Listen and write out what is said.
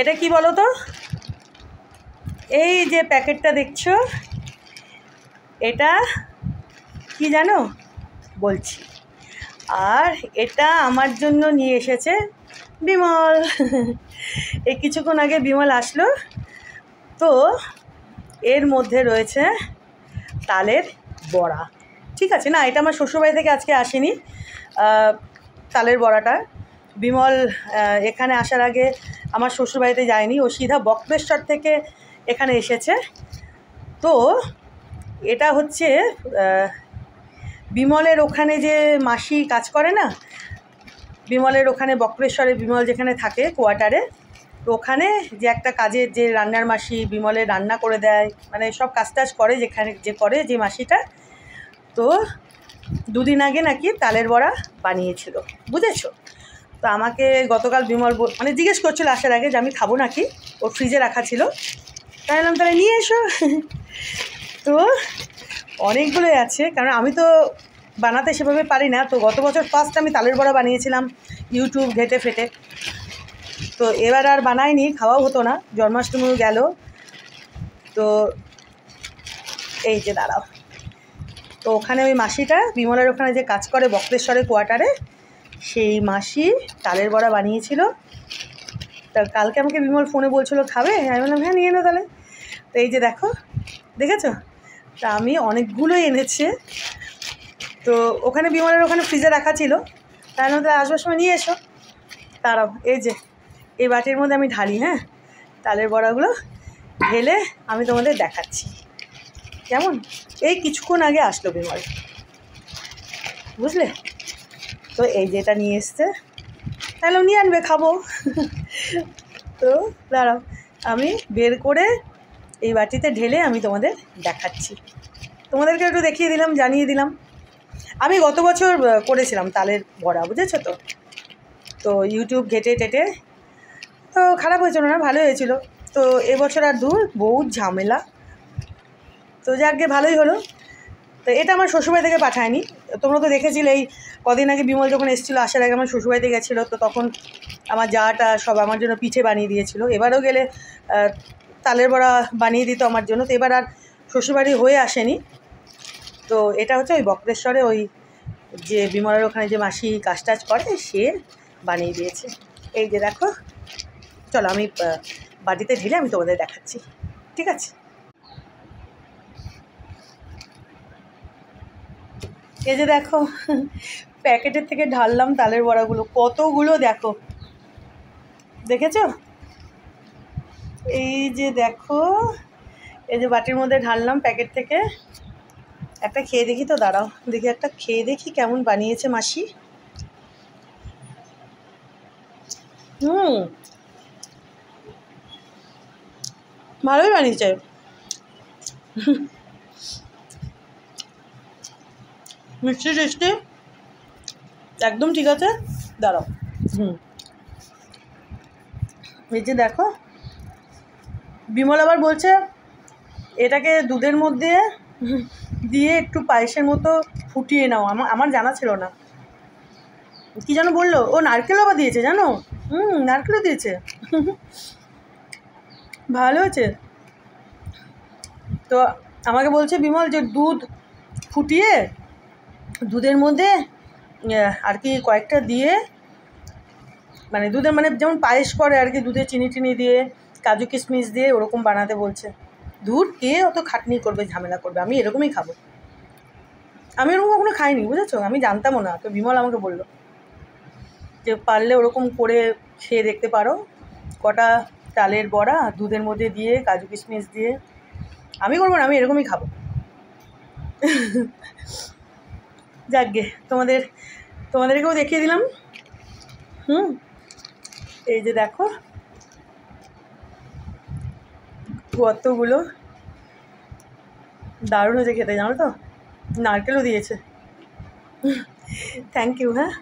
এটা কি বলো তো, এই যে প্যাকেটটা দেখছো, এটা কি জানো বলছি। আর এটা আমার জন্য নিয়ে এসেছে বিমল। এই কিছুক্ষণ আগে বিমল আসলো। তো এর মধ্যে রয়েছে তালের বড়া। ঠিক আছে, না এটা আমার শ্বশুরবাড়ি থেকে আজকে আসেনি তালের বড়াটা। বিমল এখানে আসার আগে আমার শ্বশুরবাড়িতে যায়নি, ও সিধা বক্রেশ্বর থেকে এখানে এসেছে। তো এটা হচ্ছে বিমলের ওখানে যে মাসি কাজ করে না, বিমলের ওখানে বক্রেশ্বরে বিমল যেখানে থাকে কোয়ার্টারে, তো ওখানে যে একটা কাজের যে রান্নার মাসি বিমলের রান্না করে দেয়, মানে সব কাজ টাজ করে যেখানে যে করে যে মাসিটা, তো দুদিন আগে নাকি তালের বড়া বানিয়েছিল, বুঝেছো। তো আমাকে গতকাল বিমল মানে জিজ্ঞেস করছিল আসার আগে যে আমি খাবো নাকি, ওর ফ্রিজে রাখা ছিল, তাই বললাম তাহলে নিয়ে এসো। তো অনেকগুলোই আছে, কারণ আমি তো বানাতে সেভাবে পারি না। তো গত বছর ফার্স্ট আমি তালের বড়া বানিয়েছিলাম ইউটিউব ঘেটে ফেটে। তো এবার আর বানাইনি, খাওয়াও হতো না, জন্মাষ্টমীও গেল। তো এই যে দাঁড়াও, তো ওখানে ওই মাসিটা বিমলের ওখানে যে কাজ করে বক্রেশ্বরের কোয়ার্টারে, সেই মাসি তালের বড়া বানিয়েছিল। তা কালকে আমাকে বিমল ফোনে বলছিল খাবে, আমি বললাম হ্যাঁ নিয়ে এনো তাহলে। তো এই যে দেখো, দেখেছো, তা আমি অনেকগুলোই এনেছে। তো ওখানে বিমলের ওখানে ফ্রিজে রাখা ছিল, তাই মধ্যে আসবার সময় নিয়ে এসো। তারাও এই যে এই বাটির মধ্যে আমি ঢালি, হ্যাঁ তালের বড়াগুলো ঢেলে আমি তোমাদের দেখাচ্ছি কেমন। এই কিছুক্ষণ আগে আসলো বিমল, বুঝলে। তো এই যেটা নিয়ে এসছে, তাহলে নিয়ে আনবে, খাবো। তো দাঁড়াও আমি বের করে এই বাটিতে ঢেলে আমি তোমাদের দেখাচ্ছি, তোমাদেরকে একটু দেখিয়ে দিলাম, জানিয়ে দিলাম। আমি গত বছর করেছিলাম তালের বড়া, বুঝেছো তো। তো ইউটিউব ঘেটে টেটে, তো খারাপ হয়েছিল না, ভালো হয়েছিল। তো এবছর আর দূর বহুত ঝামেলা, তো যাকে ভালোই হলো। তো এটা আমার শ্বশুরবাড়ি থেকে পাঠায়নি, তোমরা তো দেখেছিলে এই কদিন আগে বিমল যখন এসেছিলো, আসার আগে আমার শ্বশুরবাড়িতে গেছিলো, তো তখন আমার যাটা সব আমার জন্য পিঠে বানিয়ে দিয়েছিল। এবারও গেলে তালের বড়া বানিয়ে দিত আমার জন্য। তো এবার আর শ্বশুরবাড়ি হয়ে আসেনি। তো এটা হচ্ছে ওই বক্রেশ্বরে ওই যে বিমলের ওখানে যে মাসি কাজ টাজ করে, সে বানিয়ে দিয়েছে। এই যে দেখো, চলো আমি বাটিতে ঢেলে আমি তোমাদের দেখাচ্ছি, ঠিক আছে। এই যে দেখো, প্যাকেটের থেকে ঢাললাম তালের বড়াগুলো, কতগুলো দেখো, দেখেছো। এই যে দেখো, এই যে বাটির মধ্যে ঢাললাম প্যাকেট থেকে। একটা খেয়ে দেখি তো, দাঁড়াও দেখি, একটা খেয়ে দেখি কেমন বানিয়েছে মাসি। ভালোই বানিয়েছে, মিষ্টি টিষ্টি একদম ঠিক আছে। দাঁড়াও, এই যে দেখো, বিমল আবার বলছে এটাকে দুধের মধ্যে দিয়ে একটু পায়েসের মতো ফুটিয়ে নাও। আমার জানা ছিল না, কি যেন বললো, ও নারকেল আবার দিয়েছে জানো, নারকেলও দিয়েছে। ভালো হয়েছে। তো আমাকে বলছে বিমল যে দুধ ফুটিয়ে দুধের মধ্যে আর কি কয়েকটা দিয়ে, মানে দুধের মানে যেমন পায়েস করে আর কি, দুধে চিনি টিনি দিয়ে কাজু কিশমিশ দিয়ে ওরকম বানাতে বলছে। দুধ কে অত খাটনি করবে, ঝামেলা করবে, আমি এরকমই খাবো। আমি ওরকম কখনো খাইনি, বুঝেছো, আমি জানতামও না। তো বিমল আমাকে বললো যে পারলে ওরকম করে খেয়ে দেখতে পারো, কটা তালের বড়া দুধের মধ্যে দিয়ে কাজু কিশমিশ দিয়ে। আমি করবো না, আমি এরকমই খাবো। যাকগে, তোমাদেরকেও দেখিয়ে দিলাম। এই যে দেখো কতগুলো, দারুণ হয়েছে খেতে, জানো তো, নারকেলও দিয়েছে। থ্যাংক ইউ, হ্যাঁ।